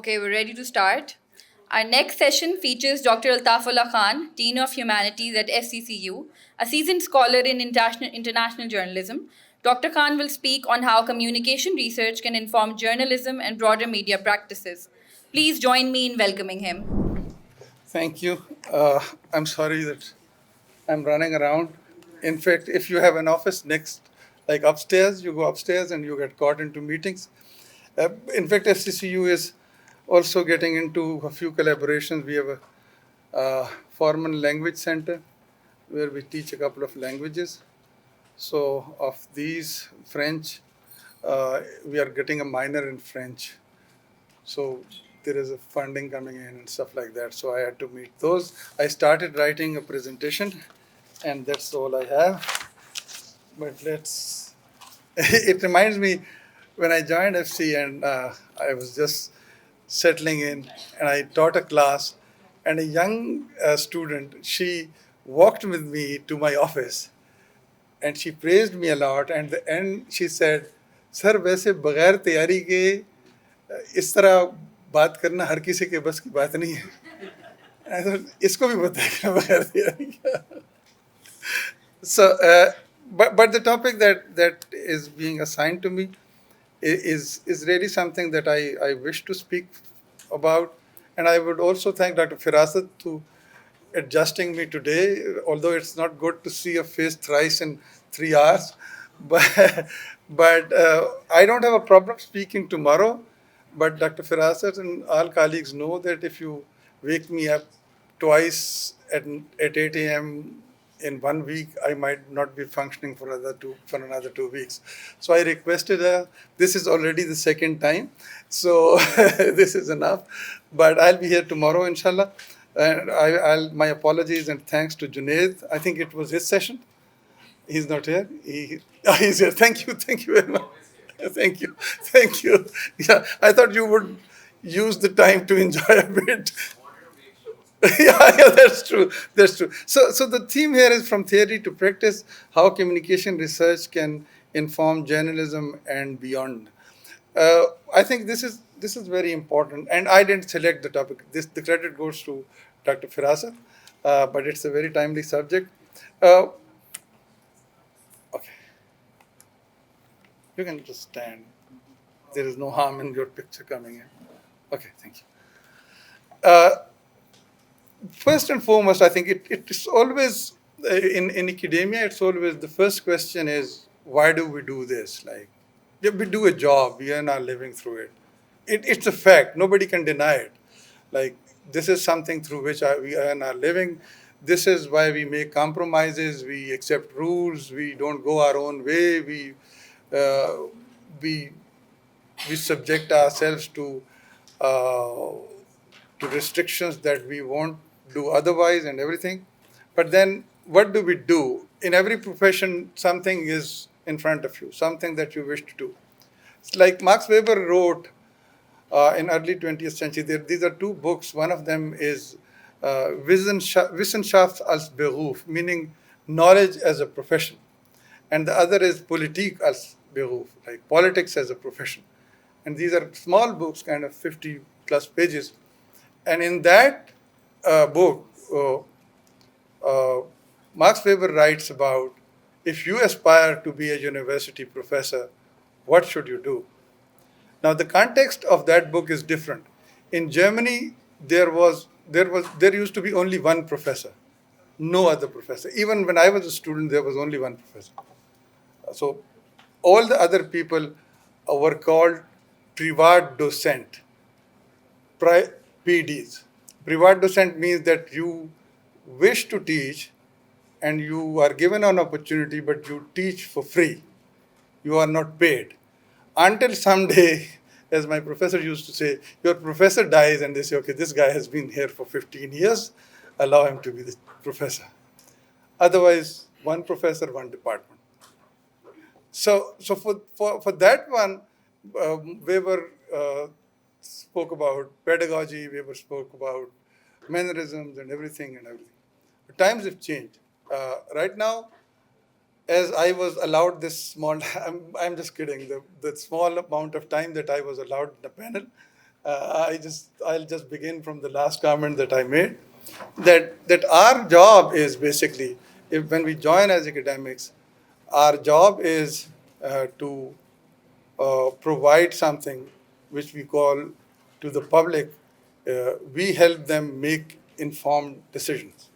Okay, we're ready to start. Our next session features Dr. Altaf Khan, Dean of Humanities at FCCU, a seasoned scholar in international journalism. Dr. Khan will speak on how communication research can inform journalism and broader media practices. Please join me in welcoming him. Thank you. I'm sorry that I'm running around. In fact, if you have an office next, like upstairs, you go upstairs and you get caught into meetings. In fact, FCCU is also getting into a few collaborations. We have a Forman language center where we teach a couple of languages. So, of these, French, we are getting a minor in French. So there is a funding coming in and stuff like that. So I had to meet those. I started writing a presentation, and that's all I have. But let's. It reminds me when I joined FC and I was just settling in, and I taught a class, and a young student, she walked with me to my office, and she praised me a lot. And at the end, she said, "Sir, वैसे बगैर तैयारी के इस तरह बात करना हर किसी के बस की बात नहीं है." I thought, इसको भी बताएगा बगैर तैयारी का. So, but the topic that is being assigned to me is really something that I wish to speak about, and I would also thank Dr. Firasat to adjusting me today, although it's not good to see a face thrice in 3 hours. But I don't have a problem speaking tomorrow. But Dr. Firasat and all colleagues know that if you wake me up twice at 8 a.m. in 1 week, I might not be functioning for another 2 weeks. So I requested her. This is already the second time, so this is enough. But I'll be here tomorrow, inshallah. And my apologies and thanks to Junaid. I think it was his session. He's not here. He's here. Thank you very much. Thank you. Yeah, I thought you would use the time to enjoy a bit. Yeah, that's true. So the theme here is from theory to practice: how communication research can inform journalism and beyond. I think this is very important, and I didn't select the topic. The credit goes to Dr. Firasa, but it's a very timely subject. Okay, you can just stand. There is no harm in your picture coming in. Okay, thank you. First and foremost, I think it's always in academia. It's always the first question is, why do we do this? Like, we do a job, we earn our living through it. It's a fact. Nobody can deny it. Like, this is something through which we earn our living. This is why we make compromises. We accept rules. We don't go our own way. We subject ourselves to restrictions that we won't do otherwise and everything. But then what do we do? In every profession, something is in front of you, something that you wish to do. It's like Max Weber wrote in early 20th century. These are two books. One of them is Wissenschaft als Beruf, meaning knowledge as a profession. And the other is Politik als Beruf, like politics as a profession. And these are small books, kind of 50 plus pages. And in that book, Max Weber writes about, if you aspire to be a university professor, what should you do? Now, the context of that book is different. In Germany, there used to be only one professor, no other professor. Even when I was a student, there was only one professor. So all the other people were called Privatdozent, PDs. Privatdozent means that you wish to teach and you are given an opportunity, but you teach for free. You are not paid. Until someday, as my professor used to say, your professor dies and they say, okay, this guy has been here for 15 years, allow him to be the professor. Otherwise, one professor, one department. So for that one, Weber spoke about pedagogy, Weber spoke about mannerisms and everything. But times have changed. Right now, as I was allowed this small, I'm just kidding, the small amount of time that I was allowed in the panel, I'll just begin from the last comment that I made, that our job is basically, if when we join as academics, our job is to provide something which we call to the public. We help them make informed decisions.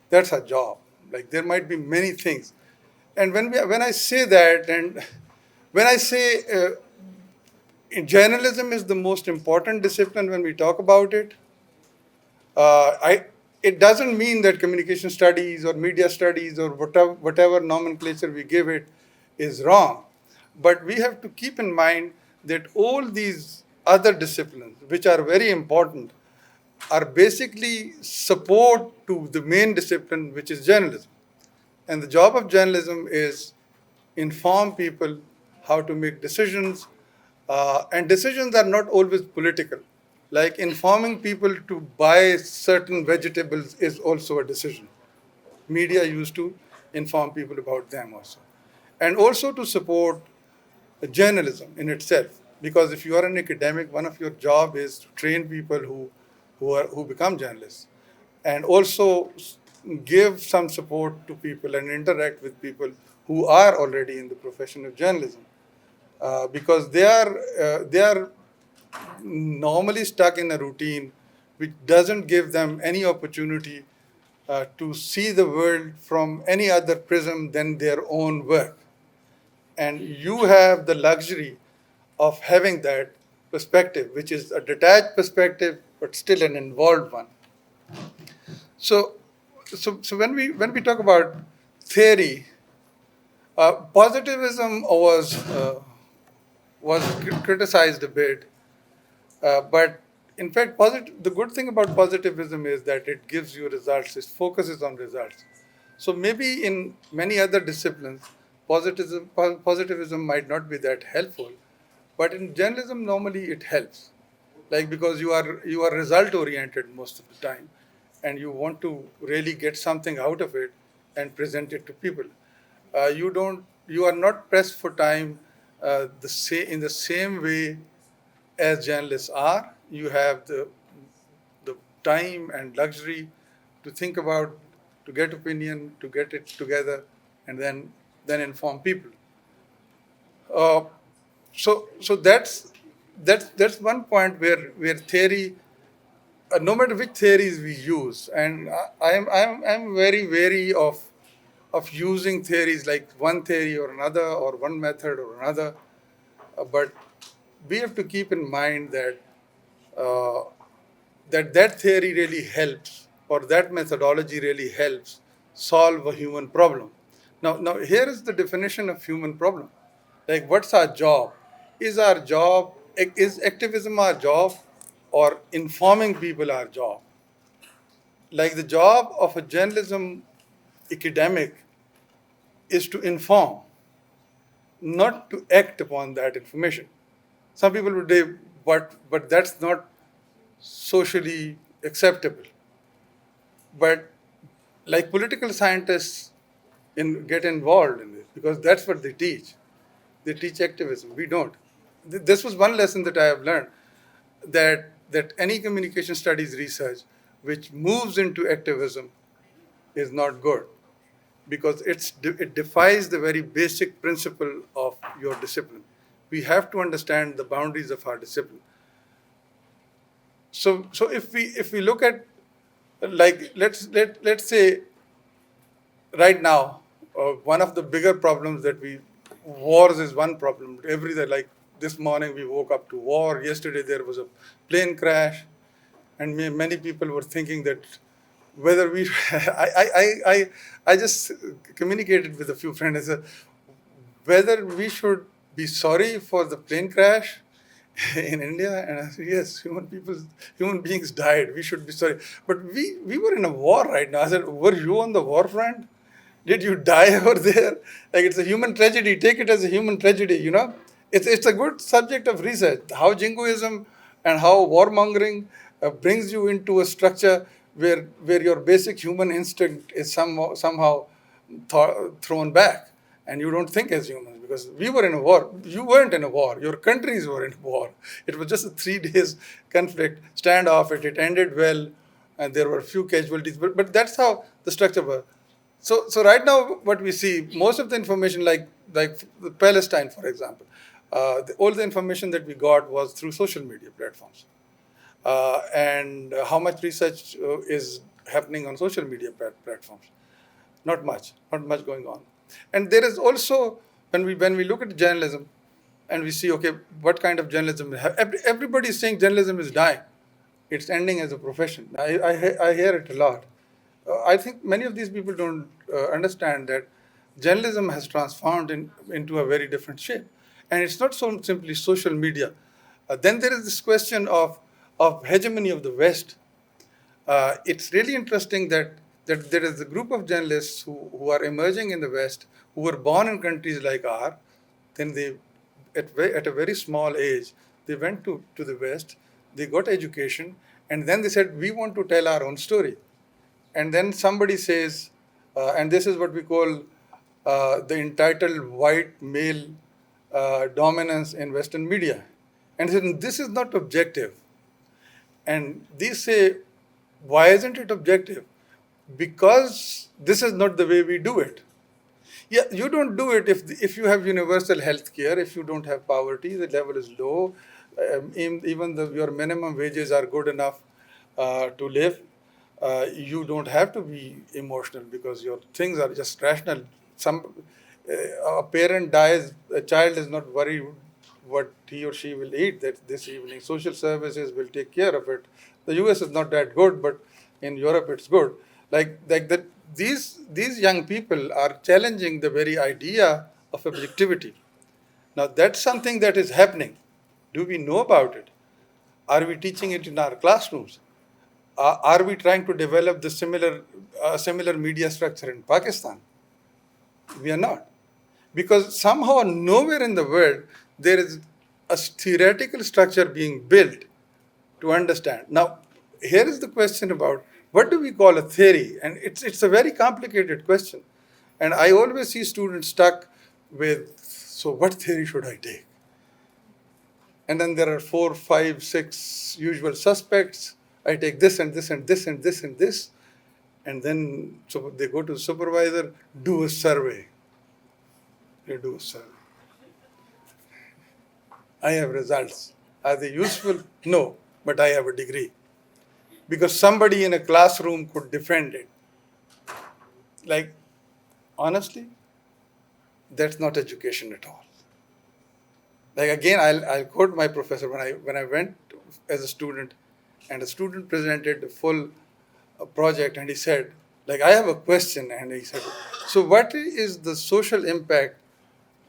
That's our job. Like there might be many things, and when I say that, and when I say journalism is the most important discipline when we talk about it, it doesn't mean that communication studies or media studies or whatever nomenclature we give it is wrong. But we have to keep in mind that all these other disciplines, which are very important, are basically support to the main discipline, which is journalism. And the job of journalism is inform people how to make decisions. And decisions are not always political. Like informing people to buy certain vegetables is also a decision. Media used to inform people about them also. And also to support journalism in itself. Because if you are an academic, one of your job is to train people who become journalists, and also give some support to people and interact with people who are already in the profession of journalism, because they are normally stuck in a routine which doesn't give them any opportunity to see the world from any other prism than their own work. And you have the luxury of having that perspective, which is a detached perspective, but still an involved one. So, so when we talk about theory, positivism was criticized a bit, but in fact, the good thing about positivism is that it gives you results. It focuses on results. So maybe in many other disciplines, positivism might not be that helpful, but in journalism, normally it helps, like because you are result oriented most of the time, and you want to really get something out of it and present it to people. You are not pressed for time in the same way as journalists are. You have the time and luxury to think about, to get opinion, to get it together, and then inform people. Uh, so that's one point where theory, no matter which theories we use, and I'm very wary of using theories like one theory or another, or one method or another, but we have to keep in mind that uh, that theory really helps, or that methodology really helps solve a human problem. Now here is the definition of human problem. Like, what's our job? Is activism our job, or informing people our job? Like the job of a journalism academic is to inform, not to act upon that information. Some people would say, but that's not socially acceptable. But like political scientists get involved in this because that's what they teach. They teach activism. We don't. This was one lesson that I have learned, that any communication studies research which moves into activism is not good, because it defies the very basic principle of your discipline. We have to understand the boundaries of our discipline. So if we look at, like, let's say right now, one of the bigger problems that wars is one problem. Every day, like this morning, we woke up to war. Yesterday, there was a plane crash, and many people were thinking that whether we, I just communicated with a few friends. I said, whether we should be sorry for the plane crash in India, and I said, yes, human beings died. We should be sorry, but we were in a war right now. I said, were you on the war front? Did you die over there? Like, it's a human tragedy. Take it as a human tragedy. It's a good subject of research. How jingoism and how warmongering brings you into a structure where your basic human instinct is somehow thrown back. and you don't think as humans, because we were in a war. You weren't in a war. Your countries were in a war. It was just a 3 days conflict, standoff. It ended well, and there were a few casualties. But that's how the structure was. So right now, what we see, most of the information, like Palestine, for example, all the information that we got was through social media platforms. And how much research is happening on social media platforms? Not much going on. And there is also, when we look at journalism and we see, okay, what kind of journalism? Everybody is saying journalism is dying. It's ending as a profession. I hear it a lot. I think many of these people don't understand that journalism has transformed into a very different shape. And it's not so simply social media. Then there is this question of hegemony of the West. It's really interesting that there is a group of journalists who are emerging in the West, who were born in countries like ours. Then they, at a very small age, they went to the West, they got education, and then they said, we want to tell our own story. And then somebody says, and this is what we call the entitled white male dominance in Western media. And they said, this is not objective. And they say, why isn't it objective? Because this is not the way we do it. Yeah, you don't do it if you have universal health care, if you don't have poverty, the level is low, even your minimum wages are good enough to live. You don't have to be emotional because your things are just rational. A parent dies, a child is not worried what he or she will eat that this evening. Social services will take care of it. The US is not that good, but in Europe it's good. Like that, these young people are challenging the very idea of objectivity. Now that's something that is happening. Do we know about it? Are we teaching it in our classrooms? Are we trying to develop the similar media structure in Pakistan? We are not. Because somehow nowhere in the world there is a theoretical structure being built to understand. Now, here is the question about what do we call a theory? And it's a very complicated question. And I always see students stuck with, so what theory should I take? And then there are 4, 5, 6 usual suspects. I take this and this and this and this and this. And then so they go to the supervisor, do a survey. They do a survey. I have results. Are they useful? No, but I have a degree. Because somebody in a classroom could defend it. Like, honestly, that's not education at all. Like again, I'll quote my professor when I went as a student, and a student presented the full project, and he said, like, I have a question, and he said, so what is the social impact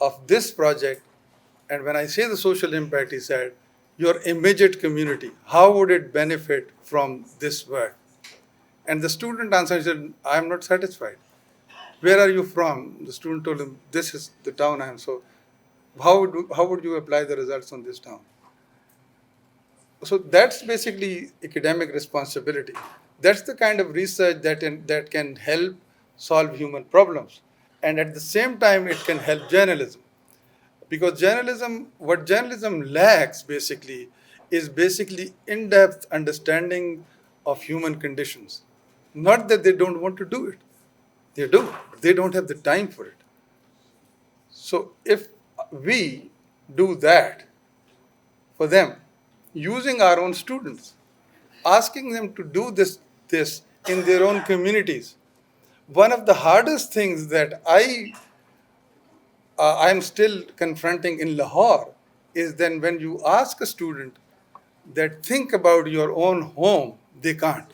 of this project? And when I say the social impact, he said, your immediate community, how would it benefit from this work? And the student answered, he said, I am not satisfied. Where are you from? The student told him, this is the town I am. So how would you apply the results on this town? So that's basically academic responsibility. That's the kind of research that can help solve human problems. And at the same time, it can help journalism. Because what journalism lacks basically is in-depth understanding of human conditions. Not that they don't want to do it. They do, but they don't have the time for it. So if we do that for them, using our own students, asking them to do this in their own communities, one of the hardest things that I'm still confronting in Lahore is then when you ask a student that think about your own home, they can't.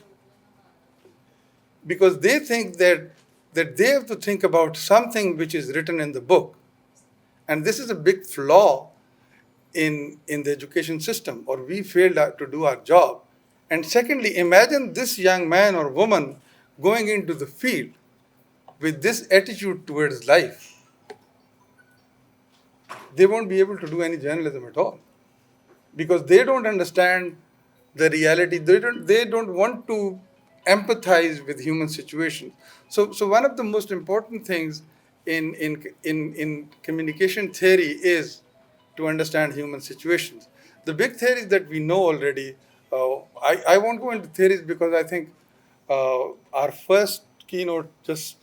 Because they think that they have to think about something which is written in the book. And this is a big flaw in the education system, or we failed to do our job. And secondly, imagine this young man or woman going into the field with this attitude towards life. They won't be able to do any journalism at all because they don't understand the reality. They don't want to empathize with human situations. So one of the most important things in communication theory is to understand human situations. The big theories that we know already, I won't go into theories because I think our first keynote just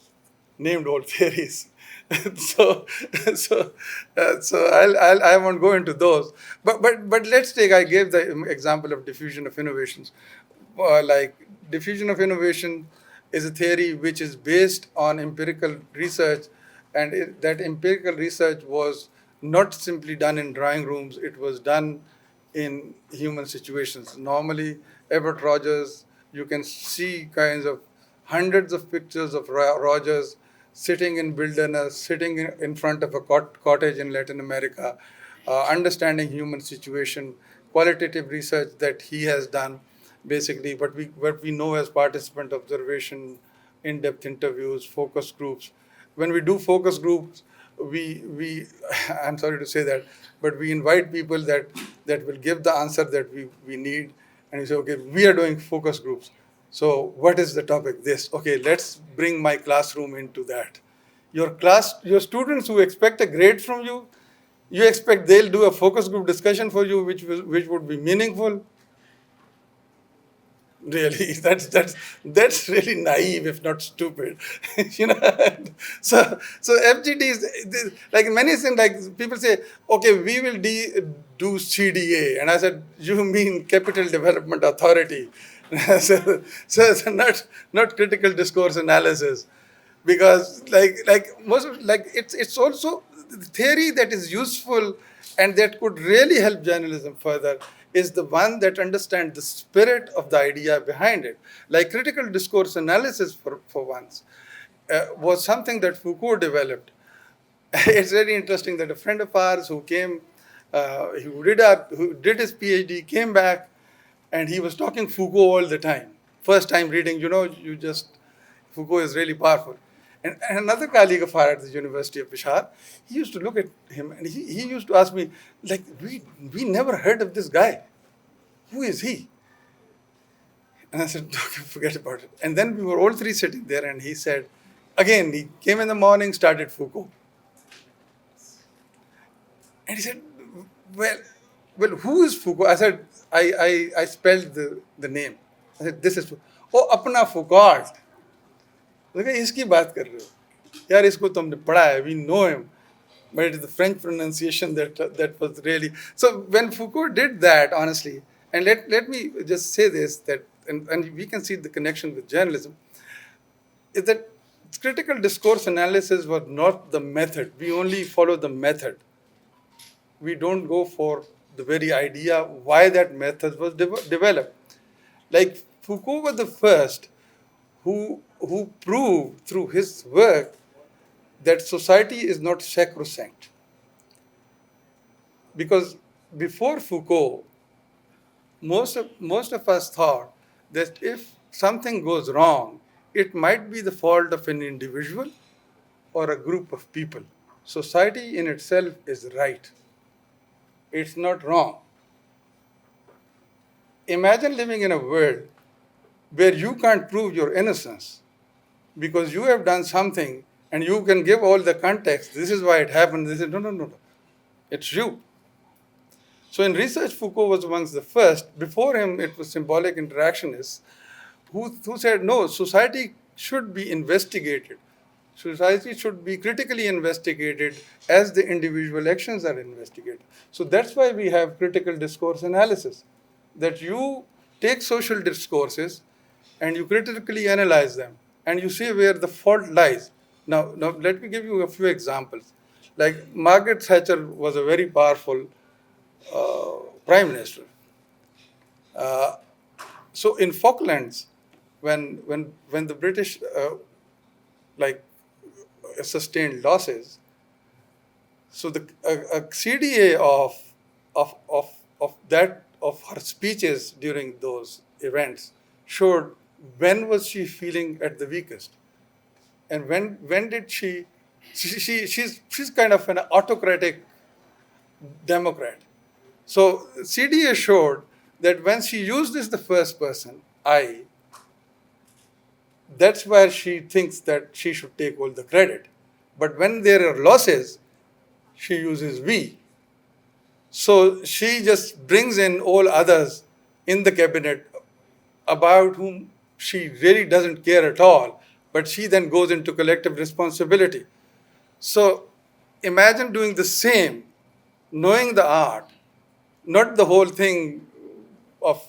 named all theories. so I won't go into those. But let's take, I gave the example of diffusion of innovations. Like diffusion of innovation is a theory which is based on empirical research, and that empirical research was not simply done in drawing rooms, it was done in human situations. Normally, Everett Rogers, you can see kinds of hundreds of pictures of Rogers sitting in wilderness, sitting in front of a cottage in Latin America, understanding human situation, qualitative research that he has done, basically what we know as participant observation, in-depth interviews, focus groups. When we do focus groups, we I'm sorry to say that, but we invite people that will give the answer that we need, and we say, okay, we are doing focus groups. So what is the topic? This. Okay, let's bring my classroom into that. Your students who expect a grade from you, you expect they'll do a focus group discussion for you, which would be meaningful. Really, that's really naive, if not stupid. you know. So FGD is like many things. Like people say, okay, we will do CDA, and I said, you mean Capital Development Authority? So not critical discourse analysis, because it's also the theory that is useful and that could really help journalism further is the one that understands the spirit of the idea behind it. Like critical discourse analysis, for once, was something that Foucault developed. It's very interesting that a friend of ours who came, who did his PhD, came back, and he was talking Foucault all the time. First time reading, Foucault is really powerful. And another colleague of ours at the University of Peshawar, he used to look at him and he used to ask me, like, we never heard of this guy. Who is he? And I said, okay, forget about it. And then we were all three sitting there, and he said, again, he came in the morning, started Foucault. And he said, well, who is Foucault? I said, I spelled the name. I said, this is Foucault. Oh, apna Foucault. इसकी बात कर रहे हो यार, इसको तो हमने पढ़ा है, we know him, but it is the French pronunciation that was really. So when Foucault did that, honestly, and let me just say this, that and we can see the connection with journalism, is that critical discourse analysis was not the method. We only follow the method. We don't go for the very idea why that method was developed. Like Foucault was the first who proved through his work that society is not sacrosanct. Because before Foucault, most of us thought that if something goes wrong, it might be the fault of an individual or a group of people. Society in itself is right. It's not wrong. Imagine living in a world where you can't prove your innocence because you have done something and you can give all the context. This is why it happened. This is no. It's you. So in research, Foucault was amongst the first. Before him, it was symbolic interactionists who said, no, society should be investigated. Society should be critically investigated as the individual actions are investigated. So that's why we have critical discourse analysis, that you take social discourses and you critically analyze them and you see where the fault lies. Now let me give you a few examples. Like Margaret Thatcher was a very powerful prime minister. So in Falklands, when the British sustained losses, so a CDA of her speeches during those events showed when was she feeling at the weakest, and when did she's kind of an autocratic Democrat. So CDA showed that when she used this the first person, I, that's where she thinks that she should take all the credit. But when there are losses, she uses we. So she just brings in all others in the cabinet about whom she really doesn't care at all, but she then goes into collective responsibility. So imagine doing the same, knowing the art, not the whole thing of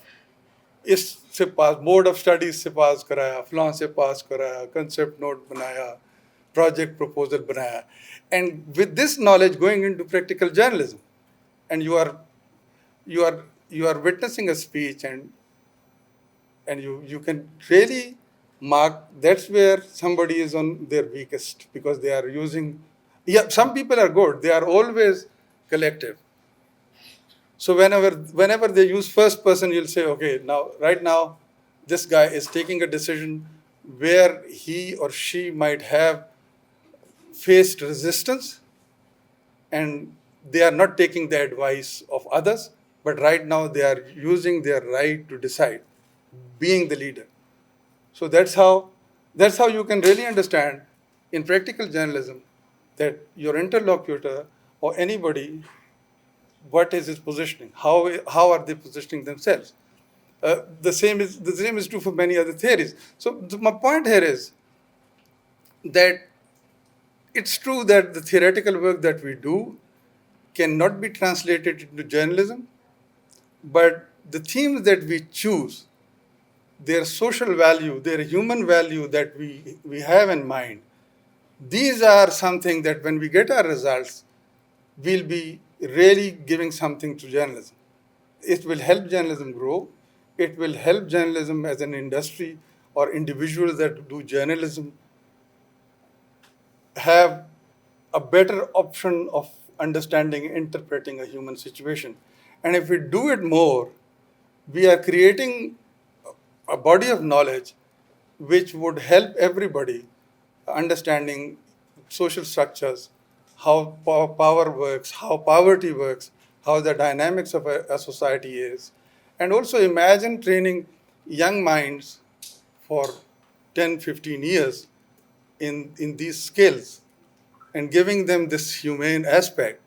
इससे पास board of studies से पास कराया फलां से पास कराया concept note बनाया project proposal banaya, and with this knowledge going into practical journalism, and you are witnessing a speech, and you can really mark that's where somebody is on their weakest, because they are using, yeah, some people are good, they are always collective. So whenever they use first person, you'll say, okay, now right now, this guy is taking a decision where he or she might have faced resistance, and they are not taking the advice of others, but right now they are using their right to decide, being the leader. So that's how you can really understand in practical journalism that your interlocutor or anybody, what is his positioning? How are they positioning themselves? The same is true for many other theories. So my point here is that it's true that the theoretical work that we do cannot be translated into journalism, but the themes that we choose, their social value, their human value that we have in mind, these are something that when we get our results, we'll be really giving something to journalism. It will help journalism grow. It will help journalism as an industry, or individuals that do journalism have a better option of understanding, interpreting a human situation. And if we do it more, we are creating a body of knowledge which would help everybody understanding social structures, how power works, how poverty works, how the dynamics of a society is. And also imagine training young minds for 10, 15 years in these skills and giving them this humane aspect.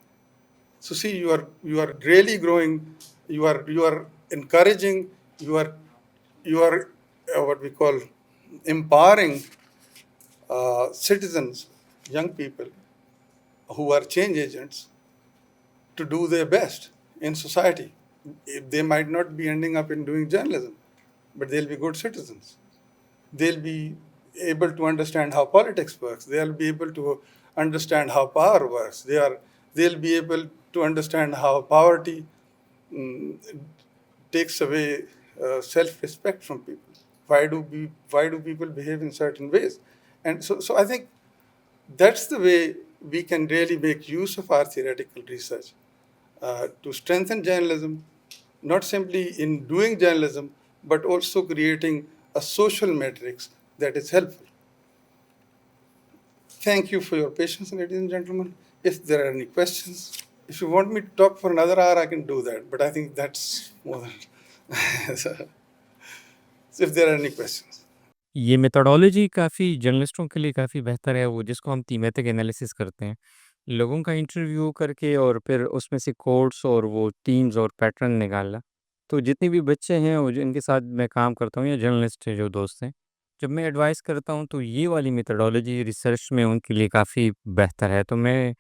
So see, you are really growing, you are encouraging, you are what we call empowering citizens, young people who are change agents to do their best in society. They might not be ending up in doing journalism, but they'll be good citizens. They'll be able to understand how politics works. They'll be able to understand how power works. They'll be able to understand how poverty mm, takes away self-respect from people. Why do people behave in certain ways? And so I think that's the way we can really make use of our theoretical research to strengthen journalism, not simply in doing journalism, but also creating a social matrix that is helpful. Thank you for your patience, ladies and gentlemen. If there are any questions, if you want me to talk for another hour, I can do that, but I think that's more than. So if there are any questions. ये methodology काफ़ी जर्नलिस्टों के लिए काफ़ी बेहतर है, वो जिसको हम थीमेटिक एनालिसिस करते हैं। लोगों का इंटरव्यू करके और फिर उसमें से कोट्स और वो थीम्स और पैटर्न निकालना। तो जितने भी बच्चे हैं और जिनके साथ मैं काम करता हूँ या जर्नलिस्ट हैं जो दोस्त हैं, जब मैं एडवाइस करता हूँ तो ये वाली मेथोडोलॉजी रिसर्च में उनके लिए काफ़ी बेहतर है। तो मैं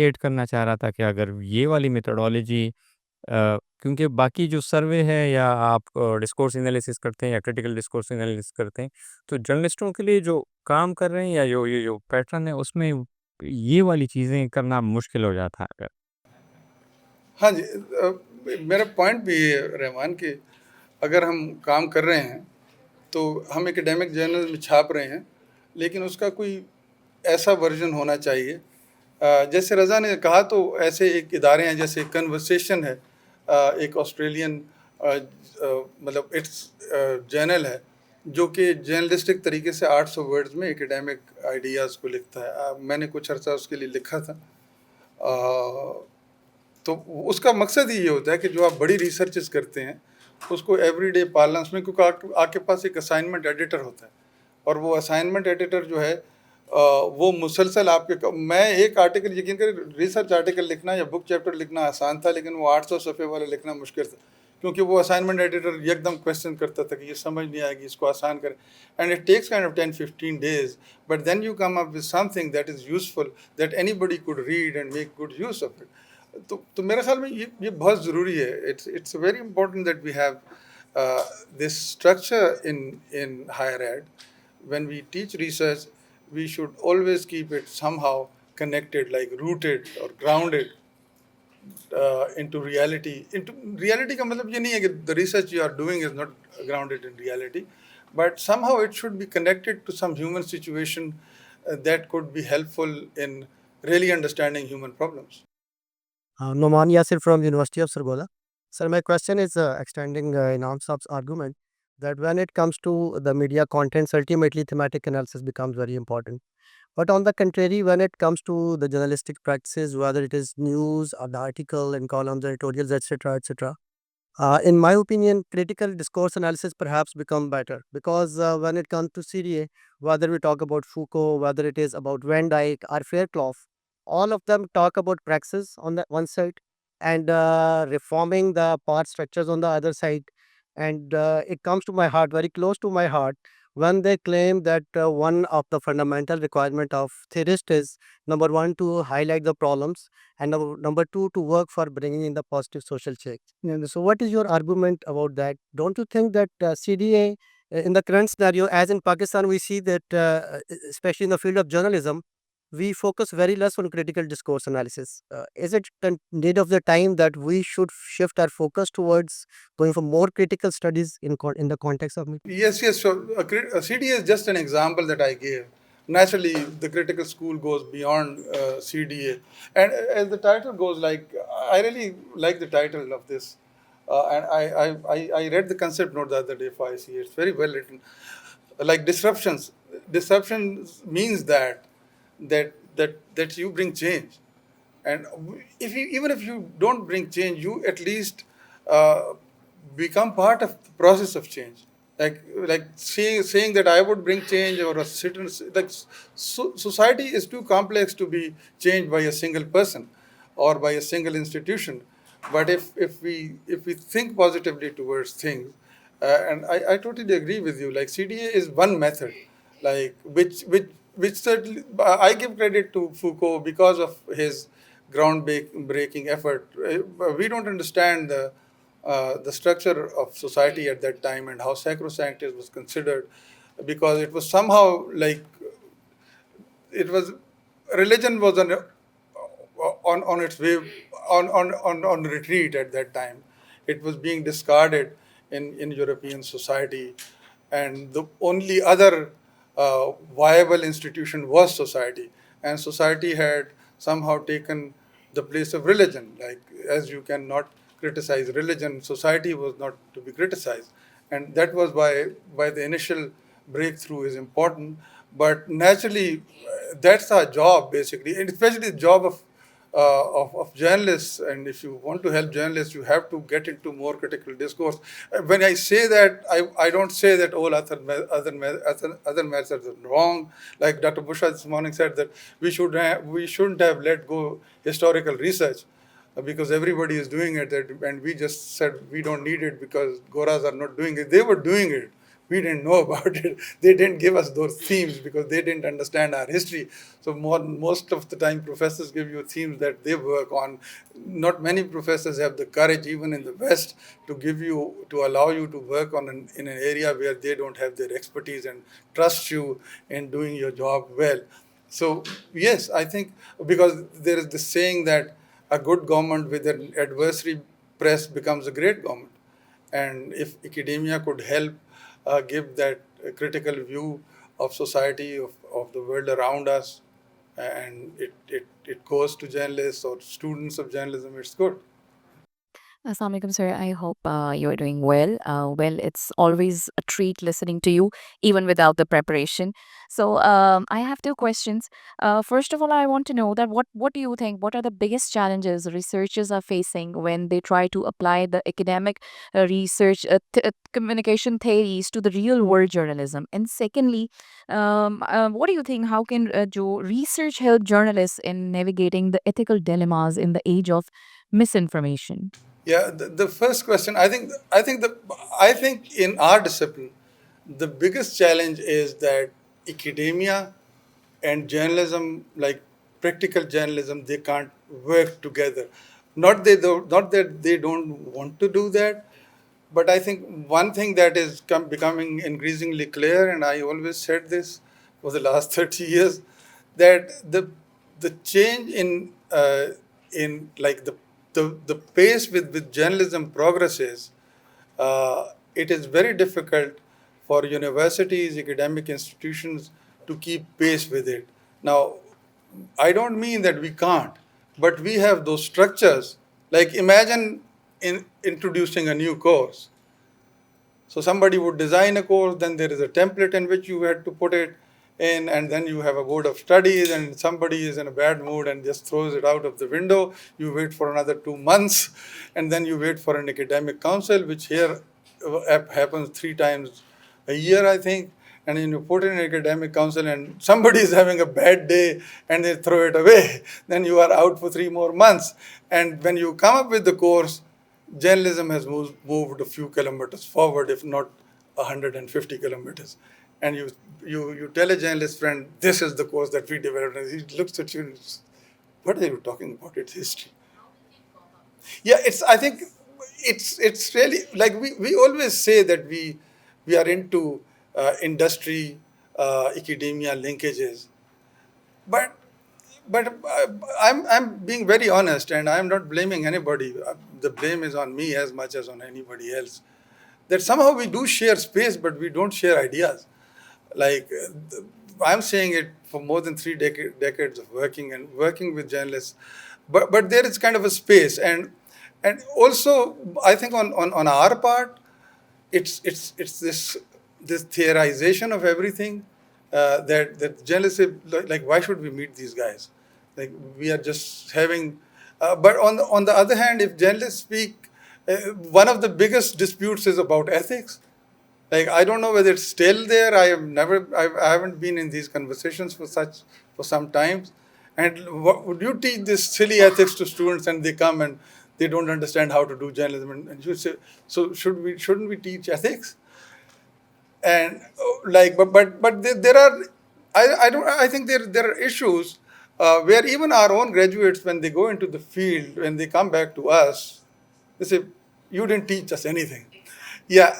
ऐड करना चाह रहा था कि अगर ये वाली मेथोडोलॉजी क्योंकि बाकी जो सर्वे है या आप डिस्कोर्स एनालिसिस करते हैं या क्रिटिकल डिस्कोर्स एनालिसिस करते हैं, तो जर्नलिस्टों के लिए जो काम कर रहे हैं या जो ये जो पैटर्न है उसमें ये वाली चीज़ें करना मुश्किल हो जाता है अगर। हाँ जी, मेरा पॉइंट भी है रहमान कि अगर हम काम कर रहे हैं तो हम एकेडमिक जर्नल में छाप रहे हैं, लेकिन उसका कोई ऐसा वर्जन होना चाहिए। जैसे रज़ा ने कहा, तो ऐसे एक इदारे हैं, जैसे कन्वर्सेशन है, एक ऑस्ट्रेलियन मतलब इट्स जर्नल है जो कि जर्नलिस्टिक तरीके से 800 वर्ड्स में एकेडमिक आइडियाज़ को लिखता है। मैंने कुछ अर्सा उसके लिए लिखा था। तो उसका मकसद ही ये होता है कि जो आप बड़ी रिसर्चेस करते हैं उसको एवरीडे पार्लेंस में, क्योंकि आपके पास एक असाइनमेंट एडिटर होता है, और वो असाइनमेंट एडिटर जो है वो मुसलसल आपके मैं एक आर्टिकल यकीन करें रिसर्च आर्टिकल लिखना या बुक चैप्टर लिखना आसान था, लेकिन वो 800 सफ़े वाला लिखना मुश्किल था, क्योंकि वो असाइनमेंट एडिटर एकदम क्वेश्चन करता था कि ये समझ नहीं आएगी, इसको आसान करें, and it takes kind of 10-15 days, but then you come up with something that is useful that anybody could read and make good use of it. तो मेरे ख्याल में ये बहुत ज़रूरी है। It's very important that we have this structure in higher ed. When we teach research, we should always keep it somehow connected, like rooted or grounded into reality. Into reality का मतलब ये नहीं है कि the research you are doing is not grounded in reality, but somehow it should be connected to some human situation that could be helpful in really understanding human problems. Noman Yasir from University of Sargoda. Sir, my question is extending Inam Saab's argument that when it comes to the media contents, ultimately thematic analysis becomes very important. But on the contrary, when it comes to the journalistic practices, whether it is news or the article and columns, editorials, etc., in my opinion, critical discourse analysis perhaps become better because when it comes to CDA, whether we talk about Foucault, whether it is about Van Dyke or Fairclough, all of them talk about praxis on the one side and reforming the power structures on the other side. And it comes to my heart, very close to my heart, when they claim that one of the fundamental requirement of theorist is number one to highlight the problems and number two to work for bringing in the positive social change. And so, what is your argument about that? Don't you think that CDA in the current scenario, as in Pakistan, we see that especially in the field of journalism, we focus very less on critical discourse analysis. Is it need of the time that we should shift our focus towards going for more critical studies in the context of media? Yes. So CDA is just an example that I gave. Naturally, the critical school goes beyond CDA, and as the title goes, like I really like the title of this, and I read the concept note the other day for ICA. It's very well written. Like disruptions. Disruptions means that you bring change, and if you, even if you don't bring change, you at least uh, become part of the process of change. Like saying that I would bring change, or a certain, like society is too complex to be changed by a single person or by a single institution. But if we think positively towards things, and I totally agree with you. Like CDA is one method, like which certainly I give credit to Foucault because of his groundbreaking effort. We don't understand the structure of society at that time and how sacrosanct it was considered, because it was somehow like it was religion was on its way on retreat at that time. It was being discarded in European society, and the only other viable institution was society, and society had somehow taken the place of religion. Like, as you cannot criticize religion, society was not to be criticized, and that was why the initial breakthrough is important. But naturally, that's our job basically, and especially the job of journalists. And if you want to help journalists, you have to get into more critical discourse. When I say that, I don't say that all other methods are wrong. Like Dr. Busha this morning said that we shouldn't have let go historical research because everybody is doing it, and we just said we don't need it because Goras are not doing it. They were doing it. We didn't know about it. They didn't give us those themes because they didn't understand our history. So most of the time, professors give you themes that they work on. Not many professors have the courage, even in the West, to allow you to work in an area where they don't have their expertise and trust you in doing your job well. So yes, I think because there is this saying that a good government with an adversary press becomes a great government. And if academia could help give that critical view of society, of the world around us, and it goes to journalists or students of journalism, it's good. Assalamu alaikum, sir. I hope you're doing well. Well, it's always a treat listening to you, even without the preparation. So, I have two questions. First of all, I want to know that what do you think? What are the biggest challenges researchers are facing when they try to apply the academic research communication theories to the real world journalism? And secondly, what do you think? How can research help journalists in navigating the ethical dilemmas in the age of misinformation? Yeah, the first question, I think in our discipline, the biggest challenge is that academia and journalism, like practical journalism, they can't work together. Not that they don't want to do that, but I think one thing that is becoming increasingly clear, and I always said this for the last 30 years, that the change in like the pace with journalism progresses, it is very difficult for universities, academic institutions to keep pace with it. Now, I don't mean that we can't, but we have those structures. Like imagine introducing a new course. So somebody would design a course, then there is a template in which you had to put it in, and then you have a board of studies, and somebody is in a bad mood and just throws it out of the window. You wait for another 2 months, and then you wait for an academic council, which here happens 3 times a year, I think. And then you put in an academic council, and somebody is having a bad day and they throw it away. Then you are out for 3 more months. And when you come up with the course, journalism has moved a few kilometers forward, if not 150 kilometers. And you tell a journalist friend, this is the course that we developed, and he looks at you and says, what are you talking about? It's history. Yeah, I think it's really like we always say that we are into industry, academia linkages, but I'm being very honest, and I'm not blaming anybody. The blame is on me as much as on anybody else. That somehow we do share space, but we don't share ideas. Like I'm saying it for more than three decades of working with journalists, but there is kind of a space, and also I think on our part, it's this theorization of everything, that journalists say, like why should we meet these guys? Like we are just having. But on the other hand, if journalists speak, one of the biggest disputes is about ethics. Like I don't know whether it's still there. I haven't been in these conversations for some time. And would you teach this silly ethics to students, and they come and they don't understand how to do journalism, and you say, so shouldn't we teach ethics? And like but there are, I think there are issues where even our own graduates, when they go into the field, when they come back to us, they say, you didn't teach us anything. Yeah,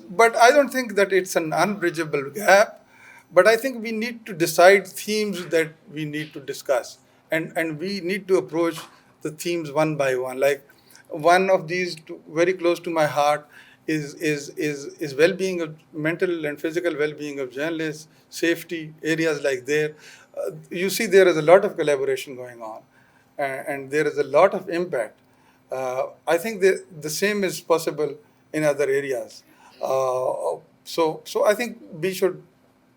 but I don't think that it's an unbridgeable gap. But I think we need to decide themes that we need to discuss, and we need to approach the themes one by one. Like one of these very close to my heart is well-being of mental and physical well-being of journalists, safety areas like there. You see, there is a lot of collaboration going on, and there is a lot of impact. I think the same is possible in other areas. So I think we should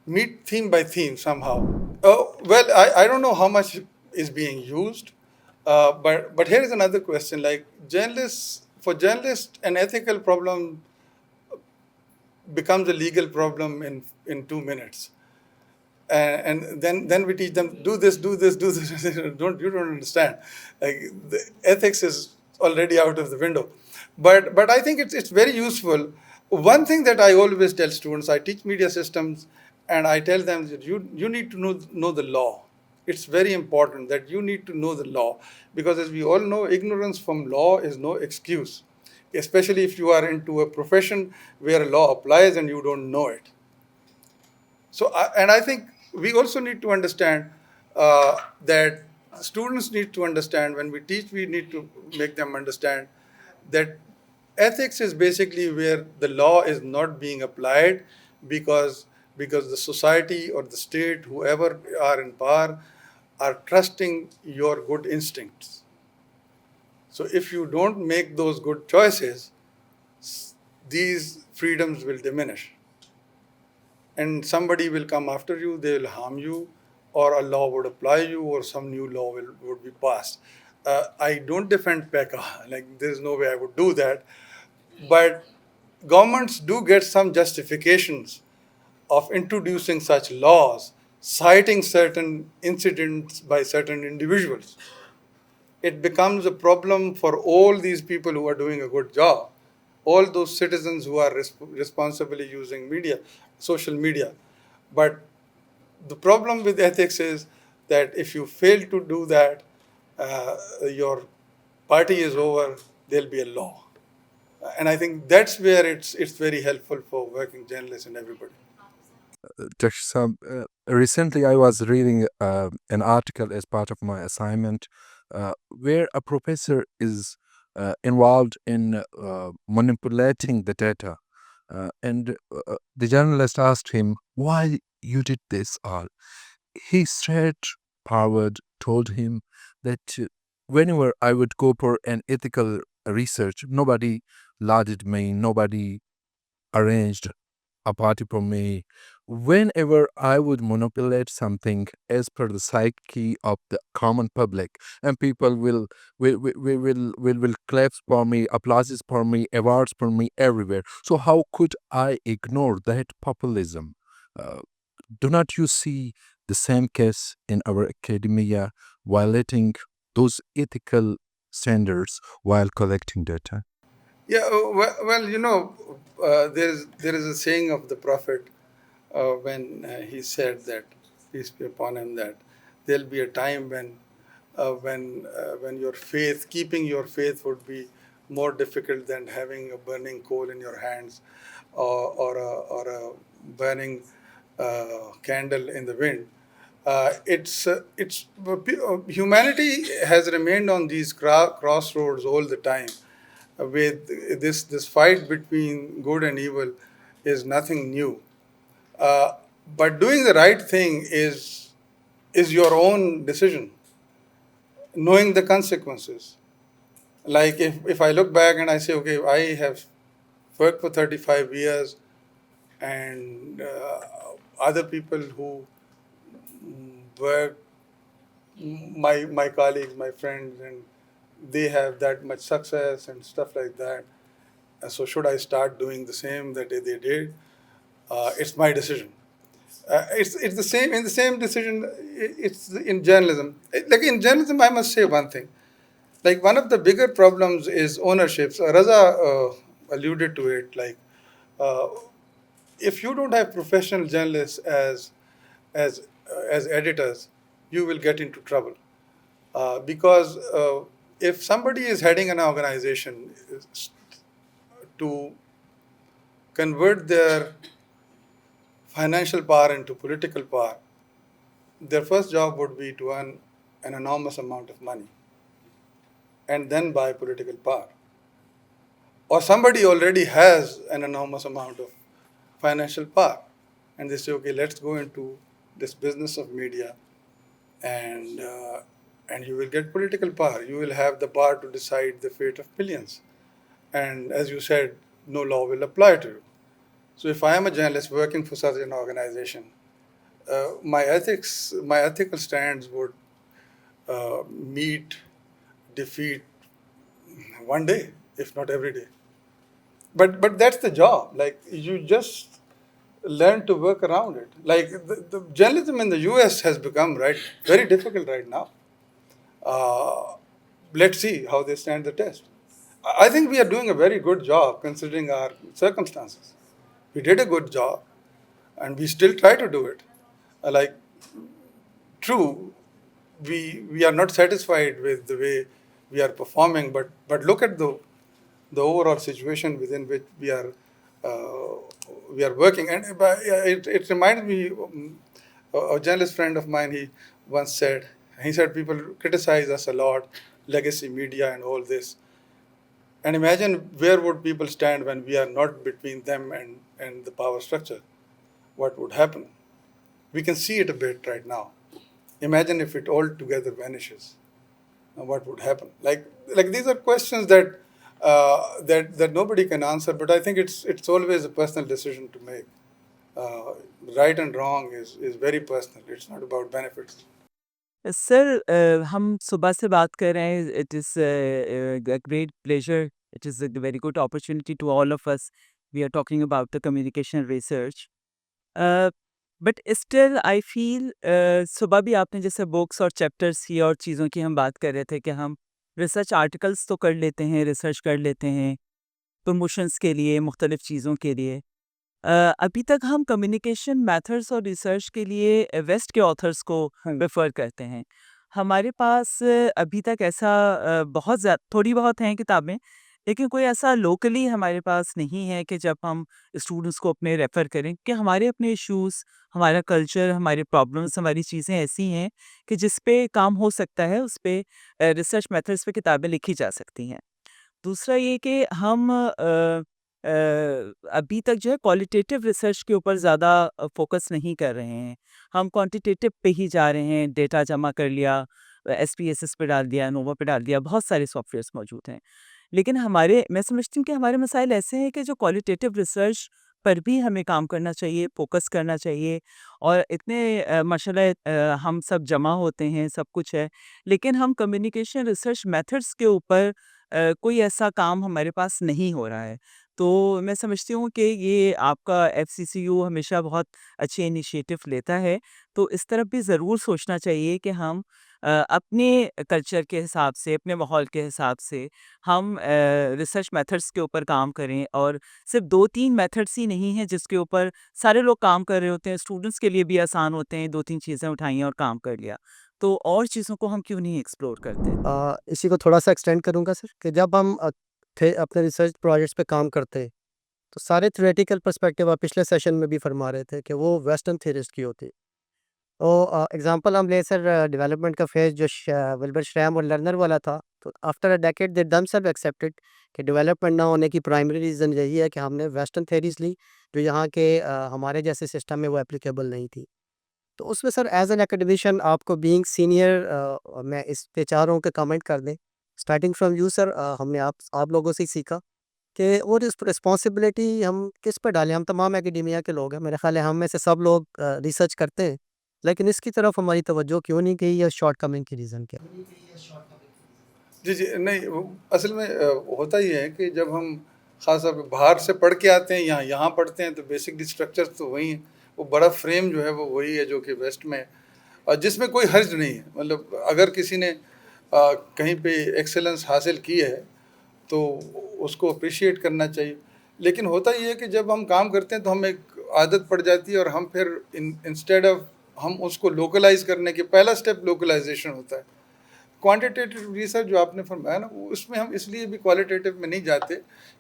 meet theme by theme somehow. Well, I don't know how much is being used, but here is another question. Like for journalists, an ethical problem becomes a legal problem in 2 minutes. And then we teach them, do this. You don't understand. Like the ethics is already out of the window. But I think it's very useful. One thing that I always tell students, I teach media systems, and I tell them that you need to know the law. It's very important that you need to know the law, because as we all know, ignorance from law is no excuse, especially if you are into a profession where a law applies and you don't know it. So, and I think we also need to understand that students need to understand, when we teach, we need to make them understand that ethics is basically where the law is not being applied because the society or the state, whoever are in power, are trusting your good instincts. So if you don't make those good choices, these freedoms will diminish. And somebody will come after you, they will harm you, or a law would apply you, or some new law would be passed. I don't defend PECA, like there's no way I would do that. But governments do get some justifications of introducing such laws, citing certain incidents by certain individuals. It becomes a problem for all these people who are doing a good job, all those citizens who are responsibly using media, social media. But the problem with ethics is that if you fail to do that, your party is over, there'll be a law. And I think that's where it's very helpful for working journalists and everybody. Dr. Sam, recently I was reading an article as part of my assignment where a professor is involved in manipulating the data. And the journalist asked him why you did this all. He straightforward told him that whenever I would go for an ethical research, nobody lauded me, nobody arranged a party for me. Whenever I would manipulate something as per the psyche of the common public, and people will clap for me, applauses for me, awards for me everywhere. So how could I ignore that populism? Uh, do not you see the same case in our academia violating those ethical standards while collecting data? Yeah, well, there is a saying of the Prophet when he said that, peace be upon him, that there'll be a time when your faith, keeping your faith, would be more difficult than having a burning coal in your hands, or a burning candle in the wind. Humanity has remained on these crossroads all the time. With this fight between good and evil is nothing new. Uh, but doing the right thing is your own decision, knowing the consequences. Like if I look back and I say, okay, I have worked for 35 years, and other people who work, my colleagues, my friends, and they have that much success and stuff like that. So should I start doing the same that they did? It's my decision. It's the same in the same decision. It's in journalism. Like in journalism, I must say one thing. Like one of the bigger problems is ownerships. Raza alluded to it. Like uh, if you don't have professional journalists as as editors, you will get into trouble because if somebody is heading an organization to convert their financial power into political power, their first job would be to earn an enormous amount of money and then buy political power. Or somebody already has an enormous amount of financial power, and they say, okay, let's go into this business of media, and and you will get political power. You will have the power to decide the fate of millions, and as you said, no law will apply to you. So if I am a journalist working for such an organization, my ethical stands would meet defeat one day, if not every day. But that's the job. Like you just learn to work around it. Like the journalism in the U.S. has become very difficult right now. Uh, let's see how they stand the test. I think we are doing a very good job considering our circumstances. We did a good job, and we still try to do it. Like, true, we are not satisfied with the way we are performing, but look at the overall situation within which uh, we are working. And it reminds me, a journalist friend of mine, he said people criticize us a lot, legacy media and all this. And imagine where would people stand when we are not between them and the power structure. What would happen? We can see it a bit right now. Imagine if it altogether vanishes. what would happen? Like these are questions that that nobody can answer, but I think it's always a personal decision to make. Right and wrong is very personal. It's not about benefits. سر ہم صبح سے بات کر رہے ہیں. It is great pleasure, it is a very good opportunity to all of us. We are talking about the communication research, but still I feel صبح بھی آپ نے جیسے بکس اور چیپٹرس کی اور چیزوں کی ہم بات کر رہے تھے کہ ہم ریسرچ آرٹیکلس تو کر لیتے ہیں, ریسرچ کر لیتے ہیں پروموشنس کے لیے, مختلف چیزوں کے لیے. ابھی تک ہم کمیونیکیشن میتھڈس اور ریسرچ کے لیے ویسٹ کے آتھرس کو ریفر کرتے ہیں. ہمارے پاس ابھی تک ایسا بہت زیادہ تھوڑی بہت ہیں کتابیں, لیکن کوئی ایسا لوکلی ہمارے پاس نہیں ہے کہ جب ہم اسٹوڈنٹس کو اپنے ریفر کریں, کہ ہمارے اپنے ایشوز, ہمارا کلچر, ہمارے پرابلمس, ہماری چیزیں ایسی ہیں کہ جس پہ کام ہو سکتا ہے, اس پہ ریسرچ میتھڈس پہ کتابیں لکھی جا سکتی ہیں. دوسرا یہ کہ ہم ابھی تک جو ہے کوالٹیٹیو ریسرچ کے اوپر زیادہ فوکس نہیں کر رہے ہیں. ہم کوانٹیٹیو پہ ہی جا رہے ہیں, ڈیٹا جمع کر لیا, SPSS پہ ڈال دیا, نووا پہ ڈال دیا, بہت سارے سافٹ ویئرس موجود ہیں. لیکن میں سمجھتی ہوں کہ ہمارے مسائل ایسے ہیں کہ جو کوالٹیٹیو ریسرچ پر بھی ہمیں کام کرنا چاہیے, فوکس کرنا چاہیے. اور اتنے ماشاء اللہ ہم سب جمع ہوتے ہیں, سب کچھ ہے, لیکن ہم کمیونیکیشن ریسرچ میتھڈس کے اوپر کوئی ایسا کام ہمارے پاس نہیں ہو رہا ہے. تو میں سمجھتی ہوں کہ یہ آپ کا FCCU ہمیشہ بہت اچھے انیشیٹو لیتا ہے, تو اس طرف بھی ضرور سوچنا چاہیے کہ ہم اپنے کلچر کے حساب سے, اپنے ماحول کے حساب سے ہم ریسرچ میتھڈس کے اوپر کام کریں. اور صرف 2-3 میتھڈس ہی نہیں ہیں جس کے اوپر سارے لوگ کام کر رہے ہوتے ہیں, اسٹوڈنٹس کے لیے بھی آسان ہوتے ہیں, 2-3 چیزیں اٹھائیں اور کام کر لیا. تو اور چیزوں کو ہم کیوں نہیں ایکسپلور کرتے؟ اسی کو تھوڑا سا ایکسٹینڈ کروں گا سر, کہ جب ہم اپنے ریسرچ پروجیکٹس پہ کام کرتے ہیں تو سارے تھیوریٹیکل پرسپیکٹیو آپ پچھلے سیشن میں بھی فرما رہے تھے کہ وہ ویسٹرن تھیورسٹ کی ہوتی. تو ایگزامپل ہم لیں سر ڈیولپمنٹ کا فیز جو ولبر شریم اور لرنر والا تھا, تو after a decade they them sub accepted کہ ڈیولپمنٹ نہ ہونے کی پرائمری ریزن یہی ہے کہ ہم نے ویسٹرن تھیریز لی جو یہاں کے ہمارے جیسے سسٹم میں وہ اپلیکیبل نہیں تھی. تو اس میں سر ایز این اکیڈمیشین آپ کو بینگ سینئر میں اس پہ چاہ رہا ہوں کہ کمنٹ کر دیں, اسٹارٹنگ فرام یو سر. ہم نے آپ لوگوں سے ہی سیکھا کہ وہ رسپانسبلٹی ہم کس پہ ڈالیں. ہم تمام اکیڈیمیا کے لوگ ہیں, میرے خیال ہے ہم میں سے سب لوگ ریسرچ کرتے ہیں, لیکن اس کی طرف ہماری توجہ کیوں نہیں گئی, یا شارٹ کمنگ کی ریزن کیا؟ جی نہیں, اصل میں ہوتا یہ ہے کہ جب ہم خاص طور پہ باہر سے پڑھ کے آتے ہیں, یہاں پڑھتے ہیں, تو بیسکلی اسٹرکچر تو وہی ہیں, وہ بڑا فریم جو ہے وہ وہی ہے جو کہ ویسٹ میں ہے, اور جس میں کوئی حرج نہیں ہے. مطلب اگر کسی نے کہیں پہ ایکسلنس حاصل کی ہے تو اس کو اپریشیٹ کرنا چاہیے. لیکن ہوتا یہ ہے کہ جب ہم کام کرتے ہیں تو ہمیں ایک عادت پڑ جاتی ہے, اور ہم پھر انسٹیڈ آف ہم اس کو لوکلائز کرنے کے, پہلا اسٹیپ لوکلائزیشن ہوتا ہے. کوانٹیٹیو ریسرچ جو آپ نے فرمایا نا, اس میں ہم اس لیے بھی کوالٹیٹیو میں نہیں جاتے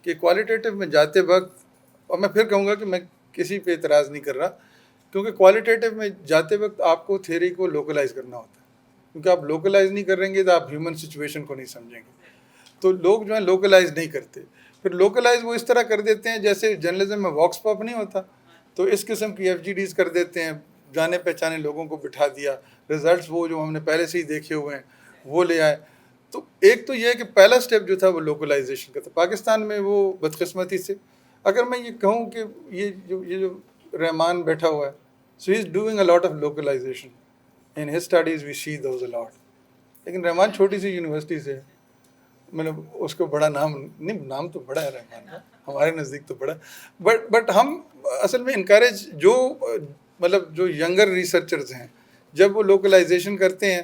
کہ کوالٹیٹیو میں جاتے وقت, اور میں پھر کہوں گا کہ میں کسی پہ اعتراض نہیں کر رہا, کیونکہ کوالٹیٹیو میں جاتے وقت آپ کو تھیوری کو لوکلائز کرنا ہوتا ہے, کیونکہ آپ لوکلائز نہیں کریں گے تو آپ ہیومن سچویشن کو نہیں سمجھیں گے. تو لوگ جو ہیں لوکلائز نہیں کرتے, پھر لوکلائز وہ اس طرح کر دیتے ہیں جیسے جرنلزم میں واکس پاپ نہیں ہوتا, تو اس قسم کی FGDs کر دیتے ہیں, جانے پہچانے لوگوں کو بٹھا دیا, ریزلٹس وہ جو ہم نے پہلے سے ہی دیکھے ہوئے ہیں وہ لے آئے. تو ایک تو یہ ہے کہ پہلا سٹیپ جو تھا وہ لوکلائزیشن کا تھا. پاکستان میں وہ بدقسمتی سے, اگر میں یہ کہوں کہ یہ جو رحمان بیٹھا ہوا ہے, so he is doing a lot of localization in his studies, we see those a lot. لیکن رحمان چھوٹی سی یونیورسٹی سے, مطلب اس کو بڑا نام نہیں, نام تو بڑا ہے رحمان کا, ہمارے نزدیک تو بڑا, بٹ ہم اصل میں انکریج جو مطلب جو ینگر ریسرچرز ہیں, جب وہ لوکلائزیشن کرتے ہیں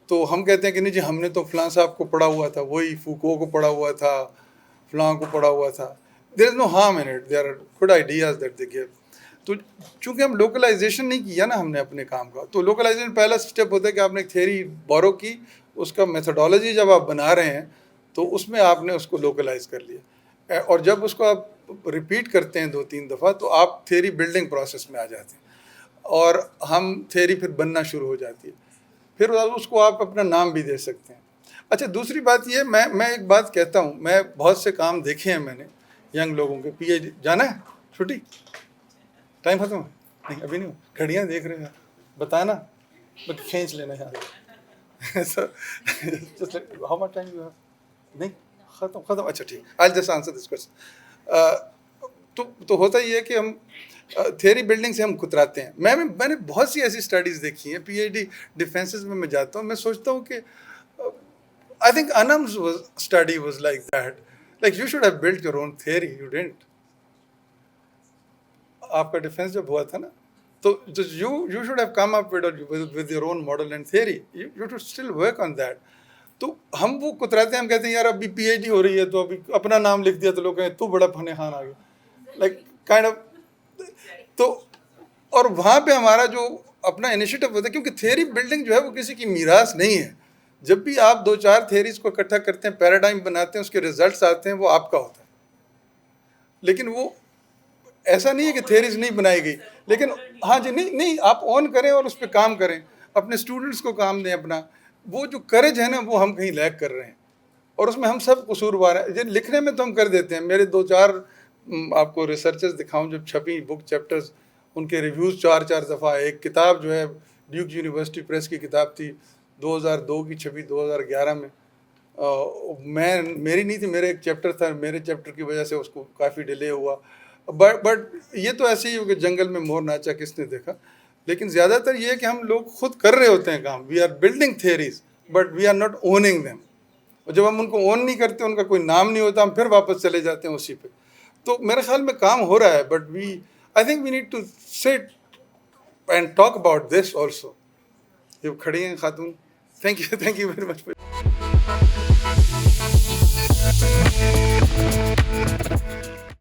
تو ہم کہتے ہیں کہ نہیں جی ہم نے تو فلاں صاحب کو پڑھا ہوا تھا, وہی فوکو کو پڑھا ہوا تھا, فلاں کو پڑھا ہوا تھا. There is no harm in it, there are good ideas that they give. تو چونکہ ہم لوکلائزیشن نہیں کیا نا ہم نے اپنے کام کا, تو لوکلائزیشن پہلا سٹیپ ہوتا ہے کہ آپ نے ایک تھیوری بورو کی, اس کا میتھڈالوجی جب آپ بنا رہے ہیں تو اس میں آپ نے اس کو لوکلائز کر لیا, اور جب اس کو آپ ریپیٹ کرتے ہیں 2-3 دفعہ تو آپ تھیوری بلڈنگ پروسیس میں آ جاتے ہیں, اور ہم تھیوری پھر بننا شروع ہو جاتی ہے, پھر اس کو آپ اپنا نام بھی دے سکتے ہیں. اچھا دوسری بات یہ, میں ایک بات کہتا ہوں, میں بہت سے کام دیکھے ہیں میں نے ینگ لوگوں کے, PhD جانا ہے, چھٹی ٹائم ختم ہے, نہیں ابھی نہیں, گھڑیاں دیکھ رہے ہیں, بتانا بٹ کھینچ لینا یار. So, just like, how much time you have? نہیں ختم اچھا ٹھیک I'll just answer this question. تو ہوتا یہ ہے کہ ہم تھیوری بلڈنگ سے ہم کتراتے ہیں. میں نے بہت سی ایسی اسٹڈیز دیکھی ہیں. پی ایچ ڈی ڈیفینسز میں جاتا ہوں, میں سوچتا ہوں کہ I think Anam's study was like that. Like, you should have built your own theory. You didn't. آپ کا ڈیفینس جب ہوا تھا نا, تو you should have come up with your own model and theory. You should still work on that. تو ہم وہ کتراتے ہیں, ہم کہتے ہیں یار ابھی پی ایچ ڈی ہو رہی ہے تو ابھی اپنا نام لکھ دیا تو لوگ کہیں تو بڑا فن خان آ گیا, لائک کائنڈ آف. تو اور وہاں پہ ہمارا جو اپنا انیشیٹو ہوتا ہے, کیونکہ تھیوری بلڈنگ جو ہے وہ کسی کی میراث نہیں ہے. جب بھی آپ 2-4 تھیوریز کو اکٹھا کرتے ہیں, پیراڈائم بناتے ہیں, اس کے ریزلٹس آتے ہیں, وہ آپ کا ہوتا ہے. لیکن وہ ایسا نہیں ہے کہ تھیوریز نہیں بنائی گئی, لیکن ہاں جی نہیں آپ اون کریں اور اس پہ کام کریں, اپنے اسٹوڈنٹس کو کام دیں اپنا. وہ جو کریج ہے نا وہ ہم کہیں لیک کر رہے ہیں, اور اس میں ہم سب قصوروار ہیں. لکھنے میں تو ہم کر دیتے ہیں. میرے 2-4 آپ کو ریسرچز دکھاؤں جب چھپی بک چیپٹرز, ان کے ریویوز 4 دفعہ. ایک کتاب جو ہے ڈیوک یونیورسٹی پریس کی کتاب تھی, 2002 کی چھپی 2011 میں. میری نہیں تھی, میرے ایک چیپٹر تھا, میرے چیپٹر کی وجہ سے اس کو کافی ڈیلے ہوا. بٹ یہ تو ایسے ہی ہو کہ جنگل میں مور ناچا کس نے دیکھا. لیکن زیادہ تر یہ ہے کہ ہم لوگ خود کر رہے ہوتے ہیں کام. We are building theories but we are not owning them. اور جب ہم ان کو اون نہیں کرتے, ان کا کوئی نام نہیں ہوتا, ہم پھر واپس چلے جاتے ہیں اسی پہ. تو میرے خیال میں کام ہو رہا ہے, but I think we need to sit and talk about this also. یہ کھڑی ہیں خاتون. Thank you very much.